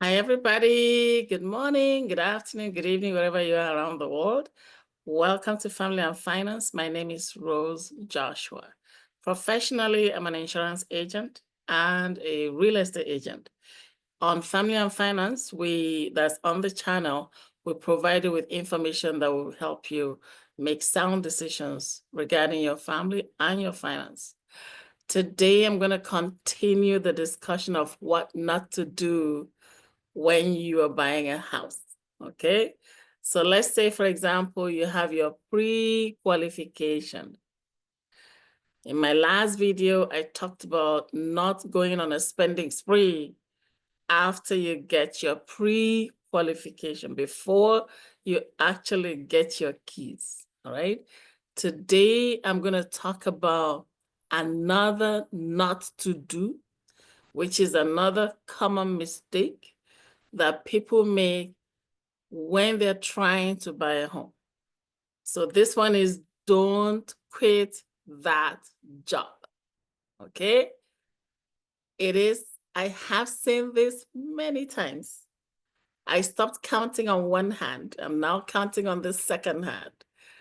Hi, everybody. Good morning, good afternoon, good evening, wherever you are around the world. Welcome to Family and Finance. My name is Rose Joshua. Professionally, I'm an insurance agent and a real estate agent. On Family and Finance, that's on the channel, we provide you with information that will help you make sound decisions regarding your family and your finance. Today, I'm going to continue the discussion of what not to do when you are buying a house, okay? So let's say, for example, you have your pre-qualification. In my last video, I talked about not going on a spending spree after you get your pre-qualification, before you actually get your keys, all right? Today, I'm going to talk about another not to do, which is another common mistake that people make when they're trying to buy a home. So this one is don't quit that job, okay? I have seen this many times. I stopped counting on one hand. I'm now counting on the second hand.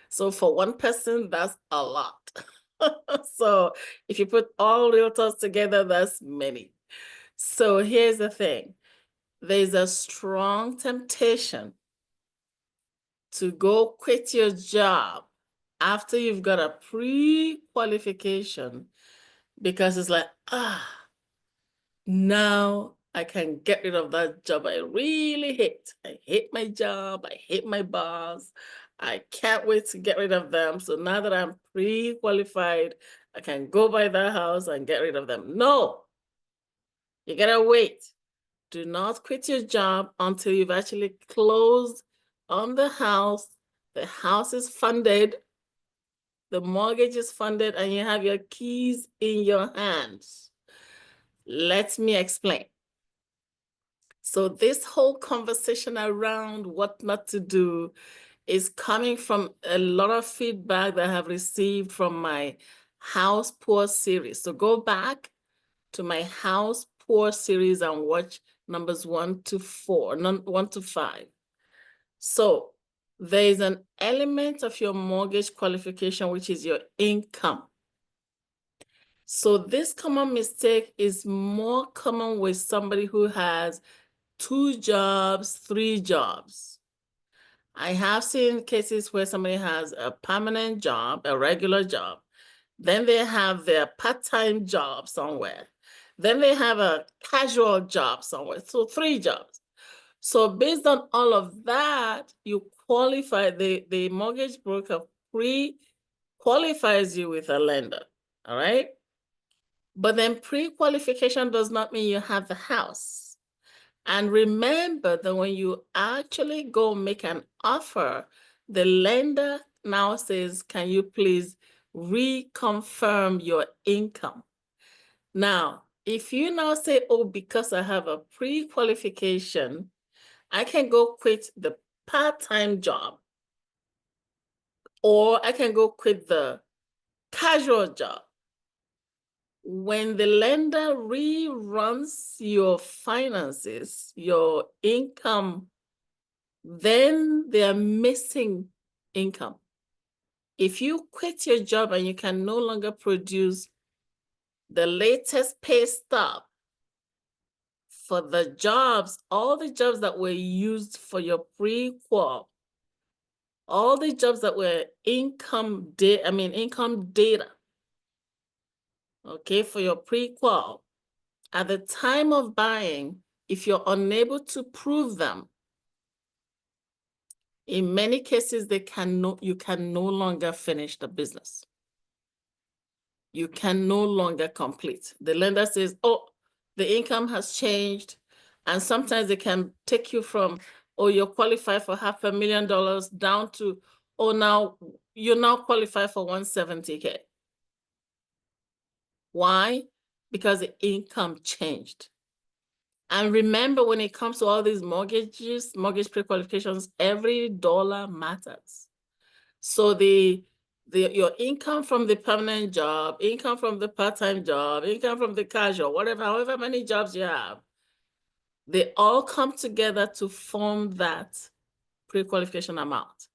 So for one person, that's a lot. So if you put all realtors together, that's many. So here's the thing. There's a strong temptation to go quit your job after you've got a pre-qualification, because it's like, now I can get rid of that job I really hate. I hate my job. I hate my boss. I can't wait to get rid of them. So now that I'm pre-qualified, I can go buy that house and get rid of them. No, you gotta wait. Do not quit your job until you've actually closed on the house. The house is funded, the mortgage is funded, and you have your keys in your hands. Let me explain. So this whole conversation around what not to do is coming from a lot of feedback that I have received from my House Poor series. So go back to my House Poor series and watch numbers 1 to 4, 1 to 5. So there is an element of your mortgage qualification, which is your income. So this common mistake is more common with somebody who has 2 jobs, 3 jobs. I have seen cases where somebody has a permanent job, a regular job. Then they have their part-time job somewhere. Then they have a casual job somewhere. So 3 jobs. So based on all of that, you qualify, the mortgage broker pre-qualifies you with a lender, all right? But then pre-qualification does not mean you have the house. And remember that when you actually go make an offer, the lender now says, can you please reconfirm your income? Now, if you now say, oh, because I have a pre-qualification, I can go quit the part-time job, or I can go quit the casual job. When the lender reruns your finances, your income, then they're missing income. If you quit your job and you can no longer produce the latest pay stub for the jobs, all the jobs that were used for your pre-qual, all the jobs that were income data, okay, for your pre-qual, at the time of buying, if you're unable to prove them, in many cases, you can no longer finish the business. You can no longer complete. The lender says, oh, the income has changed. And sometimes they can take you from, oh, you're qualified for $500,000 down to, oh, now you're now qualified for 170K. Why? Because the income changed. And remember, when it comes to all these mortgage pre-qualifications, every dollar matters. So your income from the permanent job, income from the part-time job, income from the casual, however many jobs you have, They all come together to form that pre-qualification amount.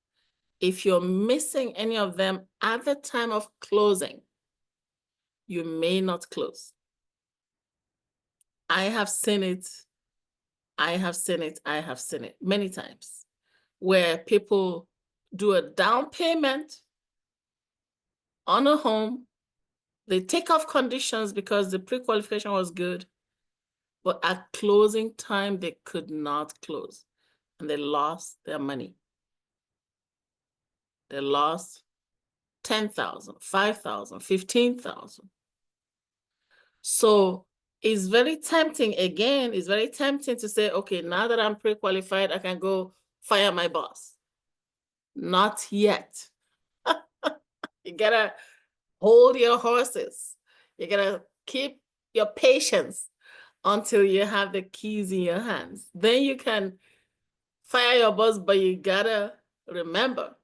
If you're missing any of them at the time of closing, you may not close. I have seen it. I have seen it. I have seen it many times where people do a down payment on a home. They take off conditions because the pre-qualification was good, but at closing time, they could not close and they lost their money. They lost 10,000, 5,000, 15,000. So it's very tempting, again, it's very tempting to say, okay, now that I'm pre-qualified, I can go fire my boss. Not yet. You gotta hold your horses. You gotta keep your patience until you have the keys in your hands. Then you can fire your boss, but you gotta remember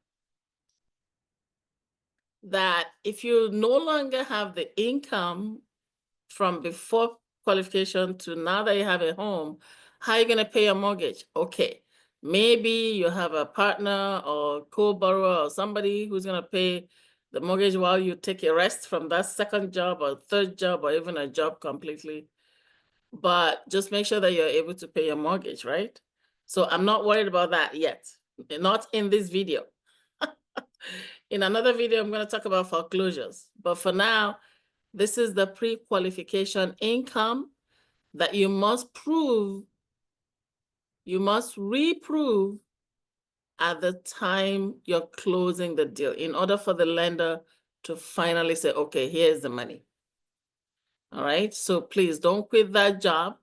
that if you no longer have the income from before qualification to now that you have a home, how are you going to pay your mortgage? Okay, maybe you have a partner or co-borrower or somebody who's going to pay the mortgage while you take a rest from that second job or third job or even a job completely. But just make sure that you're able to pay your mortgage, right? So I'm not worried about that yet, not in this video. In another video, I'm going to talk about foreclosures. But for now, this is the pre-qualification income that you must prove, you must reprove at the time you're closing the deal in order for the lender to finally say, okay, here's the money. All right, so please don't quit that job.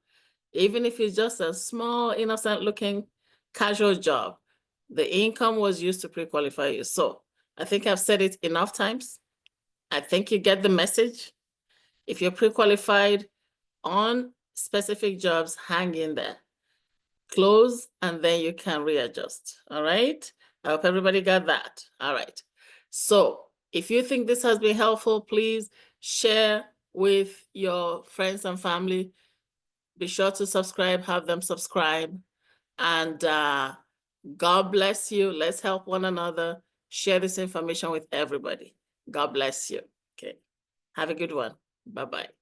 Even if it's just a small, innocent looking casual job, the income was used to pre-qualify you. So I think I've said it enough times. I think you get the message. If you're pre-qualified on specific jobs, hang in there. Close, and then you can readjust. All right? I hope everybody got that. All right. So if you think this has been helpful, please share with your friends and family. Be sure to subscribe, have them subscribe. And God bless you. Let's help one another. Share this information with everybody. God bless you. Okay. Have a good one. Bye-bye.